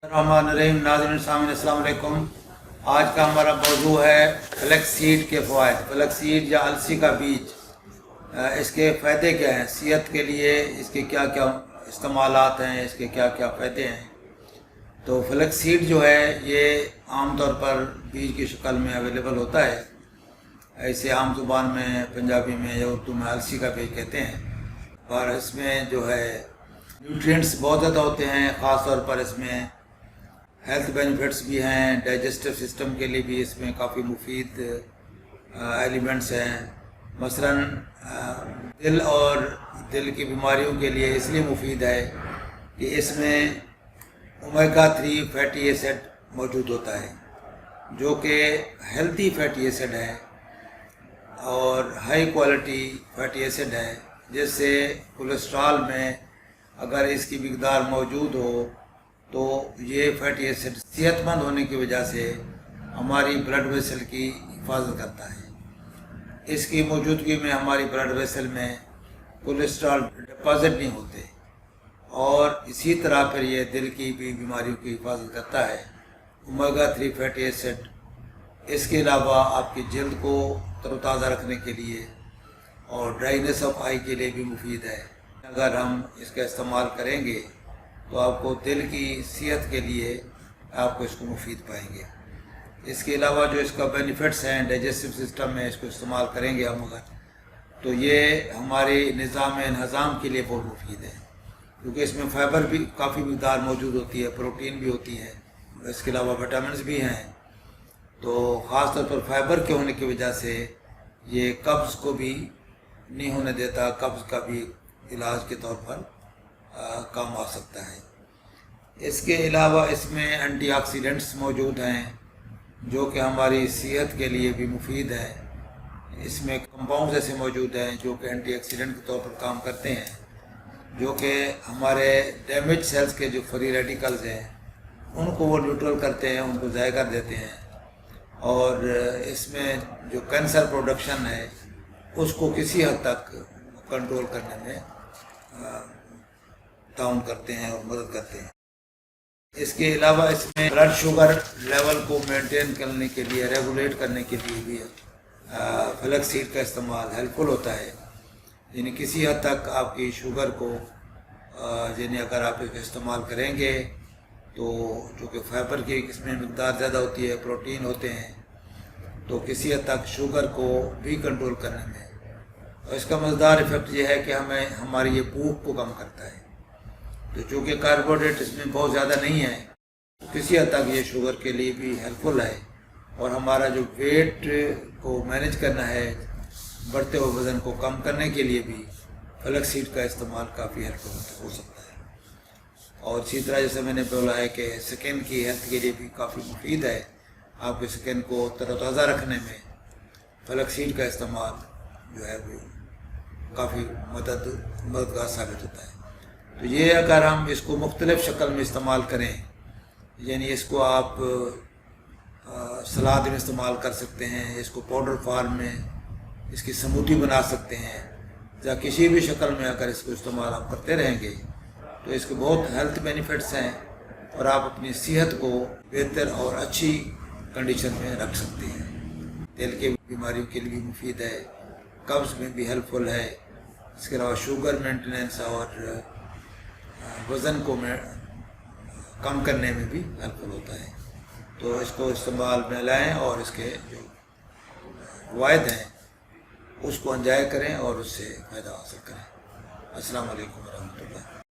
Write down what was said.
रहमान नाज़रीन सामीन अस्सलाम वालेकुम। आज का हमारा मौजू है फ्लैक्स सीड के फ़वाइद। फ्लैक्स सीड या अलसी का बीज, इसके फ़ायदे क्या हैं सेहत के लिए, इसके क्या क्या इस्तेमालात हैं, इसके क्या क्या फ़ायदे हैं। तो फ्लैक्स सीड जो है ये आम तौर पर बीज की शक्ल में अवेलेबल होता है। ऐसे आम ज़ुबान में पंजाबी में या उर्दू में अलसी का बीज कहते हैं। और इसमें जो है न्यूट्रिएंट्स बहुत ज़्यादा होते हैं। ख़ास तौर पर इसमें हेल्थ बेनिफिट्स भी हैं, डाइजेस्टिव सिस्टम के लिए भी इसमें काफ़ी मुफीद एलिमेंट्स हैं। मसलन दिल और दिल की बीमारियों के लिए इसलिए मुफीद है कि इसमें ओमेगा 3 फैटी एसिड मौजूद होता है, जो कि हेल्दी फैटी एसिड है और हाई क्वालिटी फैटी एसिड है, जिससे कोलेस्ट्रॉल में अगर इसकी मिकदार मौजूद हो तो ये फैटी एसिड सेहतमंद होने की वजह से हमारी ब्लड वेसल की हिफाजत करता है। इसकी मौजूदगी में हमारी ब्लड वेसल में कोलेस्ट्रॉल डिपॉजिट नहीं होते और इसी तरह फिर ये दिल की भी बीमारियों की हिफाजत करता है। ओमेगा 3 फैटी एसिड इसके अलावा आपकी जल्द को तरोताज़ा रखने के लिए और ड्राइनेस ऑफ आई के लिए भी मुफीद है। अगर हम इसका इस्तेमाल करेंगे तो आपको दिल की सेहत के लिए आपको इसको मुफीद पाएंगे। इसके अलावा जो इसका बेनिफिट्स हैं डाइजेस्टिव सिस्टम में, इसको इस्तेमाल करेंगे हम अगर, तो ये हमारे निज़ाम हज़ाम के लिए बहुत मुफीद है, क्योंकि इसमें फ़ाइबर भी काफ़ी मिक़दार मौजूद होती है, प्रोटीन भी होती है, इसके अलावा विटामिन भी हैं। तो ख़ास तौर पर फ़ाइबर के होने की वजह से ये कब्ज़ को भी नहीं होने देता, कब्ज़ का भी इलाज के तौर पर काम आ सकता है। इसके अलावा इसमें एंटीऑक्सीडेंट्स मौजूद हैं, जो कि हमारी सेहत के लिए भी मुफीद है। इसमें कंपाउंड्स ऐसे मौजूद हैं जो कि एंटीऑक्सीडेंट के तौर पर काम करते हैं, जो कि हमारे डैमेज सेल्स के जो फ्री रेडिकल्स हैं उनको वो न्यूट्रल करते हैं, उनको ज़ाय कर देते हैं। और इसमें जो कैंसर प्रोडक्शन है उसको किसी हद तक कंट्रोल करने में डाउन करते हैं और मदद करते हैं। इसके अलावा इसमें ब्लड शुगर लेवल को मेंटेन करने के लिए, रेगुलेट करने के लिए भी फ्लैक्स सीड का इस्तेमाल हेल्पफुल होता है। यानी किसी हद तक आपकी शुगर को यानी अगर आप इसका इस्तेमाल करेंगे तो जो कि फाइबर की इसमें मिकदार ज़्यादा होती है, प्रोटीन होते हैं, तो किसी हद तक शुगर को भी कंट्रोल करने में, और इसका मज़ेदार इफ़ेक्ट ये है कि हमें हमारी ये भूख को कम करता है। तो चूँकि कार्बोहाइड्रेट इसमें बहुत ज़्यादा नहीं है, तो किसी हद तक ये शुगर के लिए भी हेल्पफुल है। और हमारा जो वेट को मैनेज करना है, बढ़ते हुए वज़न को कम करने के लिए भी फ्लैक्स सीड का इस्तेमाल काफ़ी हेल्पफुल हो सकता है। और इसी तरह जैसे मैंने बोला है कि स्किन की हेल्थ के लिए भी काफ़ी मुफीद है। आपके स्किन को तरोताज़ा रखने में फ्लैक्स सीड का इस्तेमाल जो है वो काफ़ी मददगार साबित होता है। तो ये अगर हम इसको मुख्तलिफ़ शक्ल में इस्तेमाल करें, यानी इसको आप सलाद में इस्तेमाल कर सकते हैं, इसको पाउडर फार्म में इसकी स्मूदी बना सकते हैं, या किसी भी शक्ल में अगर इसको इस्तेमाल आप करते रहेंगे तो इसके बहुत हेल्थ बेनिफिट्स हैं और आप अपनी सेहत को बेहतर और अच्छी कंडीशन में रख सकते हैं। दिल की बीमारियों के लिए भी मुफीद है, कब्ज़ में भी हेल्पफुल है। इसके अलावा शुगर मेंटेनेंस और वज़न को कम करने में भी हेल्पफुल होता है। तो इसको इस्तेमाल में लाएँ और इसके जो फ़वाइद हैं उसको एंजॉय करें और उससे फ़ायदा हासिल करें। अस्सलाम वालेकुम।